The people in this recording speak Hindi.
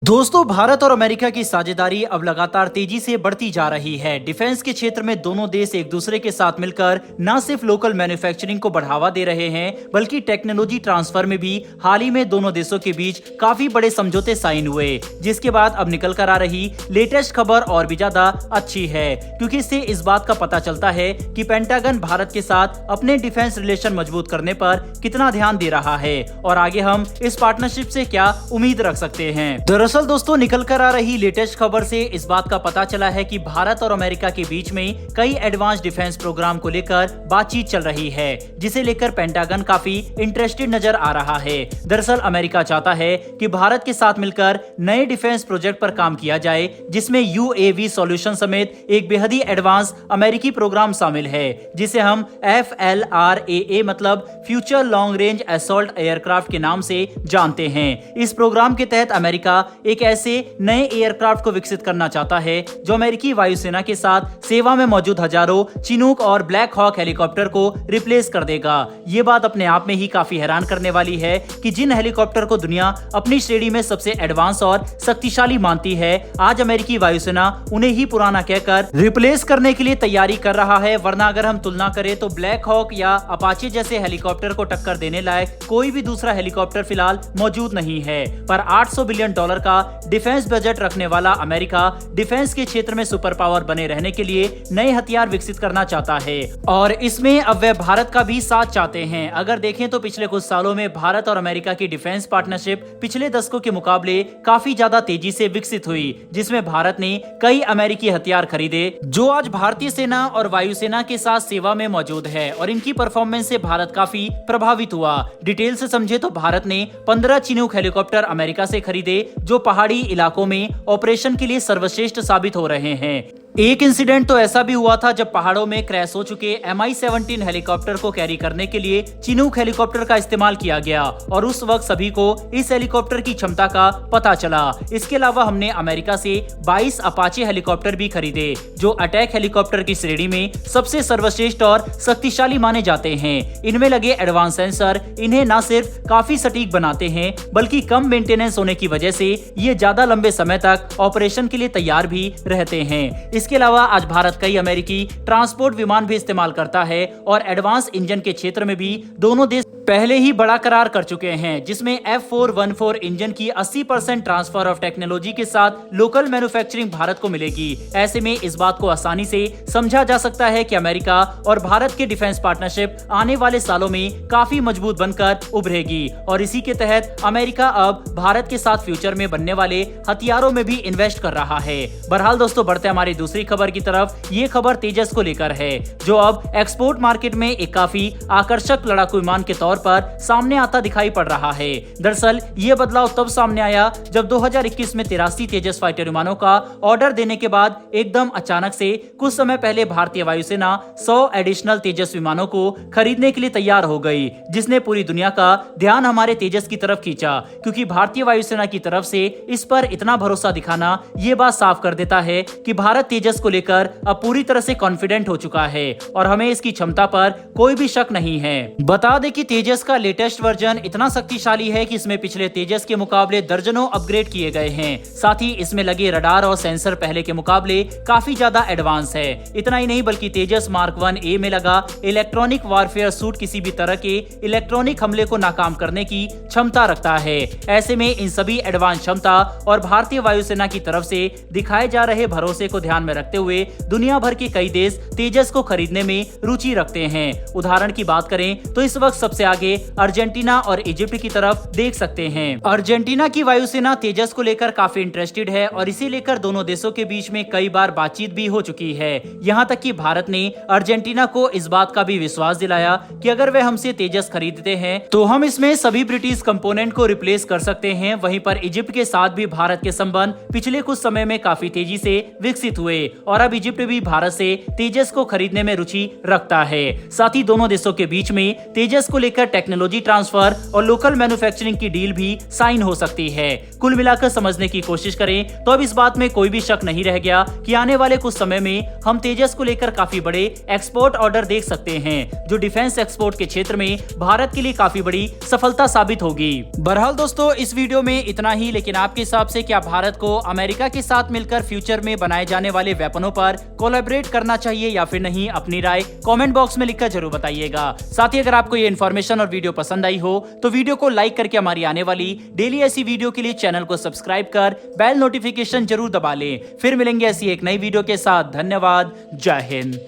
दोस्तों, भारत और अमेरिका की साझेदारी अब लगातार तेजी से बढ़ती जा रही है। डिफेंस के क्षेत्र में दोनों देश एक दूसरे के साथ मिलकर न सिर्फ लोकल मैन्युफैक्चरिंग को बढ़ावा दे रहे हैं, बल्कि टेक्नोलॉजी ट्रांसफर में भी हाल ही में दोनों देशों के बीच काफी बड़े समझौते साइन हुए, जिसके बाद अब निकल कर आ रही लेटेस्ट खबर और भी ज्यादा अच्छी है, क्योंकि इससे इस बात का पता चलता है कि पेंटागन भारत के साथ अपने डिफेंस रिलेशन मजबूत करने पर कितना ध्यान दे रहा है और आगे हम इस पार्टनरशिप से क्या उम्मीद रख सकते हैं। दरअसल दोस्तों, निकल कर आ रही लेटेस्ट खबर से इस बात का पता चला है कि भारत और अमेरिका के बीच में कई एडवांस डिफेंस प्रोग्राम को लेकर बातचीत चल रही है, जिसे लेकर पेंटागन काफी इंटरेस्टेड नजर आ रहा है। दरअसल अमेरिका चाहता है कि भारत के साथ मिलकर नए डिफेंस प्रोजेक्ट पर काम किया जाए, जिसमें यूएवी सॉल्यूशन समेत एक बेहद ही एडवांस अमेरिकी प्रोग्राम शामिल है, जिसे हम FLRAA मतलब future long range assault aircraft के नाम से जानते हैं। इस प्रोग्राम के तहत अमेरिका एक ऐसे नए एयरक्राफ्ट को विकसित करना चाहता है जो अमेरिकी वायुसेना के साथ सेवा में मौजूद हजारों चिनूक और ब्लैक हॉक हेलीकॉप्टर को रिप्लेस कर देगा। ये बात अपने आप में ही काफी हैरान करने वाली है कि जिन हेलीकॉप्टर को दुनिया अपनी श्रेणी में सबसे एडवांस और शक्तिशाली मानती है, आज अमेरिकी वायुसेना उन्हें ही पुराना कहकर रिप्लेस करने के लिए तैयारी कर रहा है। वरना अगर हम तुलना करें तो ब्लैक हॉक या अपाचे जैसे हेलीकॉप्टर को टक्कर देने लायक कोई भी दूसरा हेलीकॉप्टर फिलहाल मौजूद नहीं है। पर $800 बिलियन का डिफेंस बजट रखने वाला अमेरिका डिफेंस के क्षेत्र में सुपर पावर बने रहने के लिए नए हथियार विकसित करना चाहता है और इसमें अब वे भारत का भी साथ चाहते हैं। अगर देखें तो पिछले कुछ सालों में भारत और अमेरिका की डिफेंस पार्टनरशिप पिछले दशकों के मुकाबले काफी ज्यादा तेजी से विकसित हुई, जिसमें भारत ने कई अमेरिकी हथियार खरीदे जो आज भारतीय सेना और वायुसेना के साथ सेवा में मौजूद है और इनकी परफॉर्मेंस से भारत काफी प्रभावित हुआ। डिटेल से समझे तो भारत ने 15 चिनूक हेलीकॉप्टर अमेरिका से खरीदे जो पहाड़ी इलाकों में ऑपरेशन के लिए सर्वश्रेष्ठ साबित हो रहे हैं। एक इंसिडेंट तो ऐसा भी हुआ था जब पहाड़ों में क्रैश हो चुके Mi-17 हेलीकॉप्टर को कैरी करने के लिए चिनूक हेलीकॉप्टर का इस्तेमाल किया गया और उस वक्त सभी को इस हेलीकॉप्टर की क्षमता का पता चला। इसके अलावा हमने अमेरिका से 22 अपाचे हेलीकॉप्टर भी खरीदे जो अटैक हेलीकॉप्टर की श्रेणी में सबसे सर्वश्रेष्ठ और शक्तिशाली माने जाते हैं। इनमें लगे एडवांस सेंसर इन्हें न सिर्फ काफी सटीक बनाते हैं, बल्कि कम मेंटेनेंस होने की वजह से ये ज्यादा लंबे समय तक ऑपरेशन के लिए तैयार भी रहते हैं। इसके अलावा आज भारत कई अमेरिकी ट्रांसपोर्ट विमान भी इस्तेमाल करता है और एडवांस इंजन के क्षेत्र में भी दोनों देश पहले ही बड़ा करार कर चुके हैं, जिसमें F414 इंजन की 80% ट्रांसफर ऑफ टेक्नोलॉजी के साथ लोकल मैन्युफैक्चरिंग भारत को मिलेगी। ऐसे में इस बात को आसानी से समझा जा सकता है कि अमेरिका और भारत के डिफेंस पार्टनरशिप आने वाले सालों में काफी मजबूत बनकर उभरेगी और इसी के तहत अमेरिका अब भारत के साथ फ्यूचर में बनने वाले हथियारों में भी इन्वेस्ट कर रहा है। बहरहाल दोस्तों, बढ़ते हमारी दूसरी खबर की तरफ। ये खबर तेजस को लेकर है, जो अब एक्सपोर्ट मार्केट में एक काफी आकर्षक लड़ाकू विमान के तौर पर सामने आता दिखाई पड़ रहा है। दरअसल ये बदलाव तब सामने आया जब 2021 में 83 तेजस फाइटर विमानों का ऑर्डर देने के बाद एकदम अचानक से कुछ समय पहले भारतीय वायुसेना 100 एडिशनल तेजस विमानों को खरीदने के लिए तैयार हो गई, जिसने पूरी दुनिया का ध्यान हमारे तेजस की तरफ खींचा। क्योंकि भारतीय वायुसेना की तरफ से इस पर इतना भरोसा दिखाना ये बात साफ कर देता है कि भारत तेजस को लेकर अब पूरी तरह से कॉन्फिडेंट हो चुका है और हमें इसकी क्षमता पर कोई भी शक नहीं है। बता दें कि तेजस का लेटेस्ट वर्जन इतना शक्तिशाली है कि इसमें पिछले तेजस के मुकाबले दर्जनों अपग्रेड किए गए हैं। साथ ही इसमें लगे रडार और सेंसर पहले के मुकाबले काफी ज्यादा एडवांस है। इतना ही नहीं बल्कि तेजस मार्क 1A में लगा इलेक्ट्रॉनिक वारफेयर सूट किसी भी तरह के इलेक्ट्रॉनिक हमले को नाकाम करने की क्षमता रखता है। ऐसे में इन सभी एडवांस क्षमता और भारतीय वायुसेना की तरफ से दिखाए जा रहे भरोसे को ध्यान में रखते हुए दुनिया भर के कई देश तेजस को खरीदने में रुचि रखते हैं। उदाहरण की बात करें तो इस वक्त सबसे आगे अर्जेंटीना और इजिप्ट की तरफ देख सकते हैं। अर्जेंटीना की वायुसेना तेजस को लेकर काफी इंटरेस्टेड है और इसे लेकर दोनों देशों के बीच में कई बार बातचीत भी हो चुकी है। यहाँ तक कि भारत ने अर्जेंटीना को इस बात का भी विश्वास दिलाया कि अगर वे हमसे तेजस खरीदते हैं तो हम इसमें सभी ब्रिटिश कंपोनेंट को रिप्लेस कर सकते हैं। वहीं पर इजिप्ट के साथ भी भारत के संबंध पिछले कुछ समय में काफी तेजी से विकसित हुए। और अब इजिप्ट भी भारत से तेजस को खरीदने में रुचि रखता है। साथ ही दोनों देशों के बीच में तेजस को लेकर टेक्नोलॉजी ट्रांसफर और लोकल मैन्युफैक्चरिंग की डील भी साइन हो सकती है। कुल मिलाकर समझने की कोशिश करें तो अब इस बात में कोई भी शक नहीं रह गया कि आने वाले कुछ समय में हम तेजस को लेकर काफी बड़े एक्सपोर्ट ऑर्डर देख सकते हैं, जो डिफेंस एक्सपोर्ट के क्षेत्र में भारत के लिए काफी बड़ी सफलता साबित होगी। बहरहाल दोस्तों, इस वीडियो में इतना ही, लेकिन आपके हिसाब से क्या भारत को अमेरिका के साथ मिलकर फ्यूचर में बनाए जाने वाले वेपनों पर कोलैबोरेट करना चाहिए या फिर नहीं? अपनी राय कमेंट बॉक्स में लिखकर जरूर बताइएगा। साथ ही अगर आपको ये इन्फॉर्मेशन और वीडियो पसंद आई हो तो वीडियो को लाइक करके हमारी आने वाली डेली ऐसी वीडियो के लिए चैनल को सब्सक्राइब कर बेल नोटिफिकेशन जरूर दबा लें। फिर मिलेंगे ऐसी एक नई वीडियो के साथ। धन्यवाद। जय हिंद।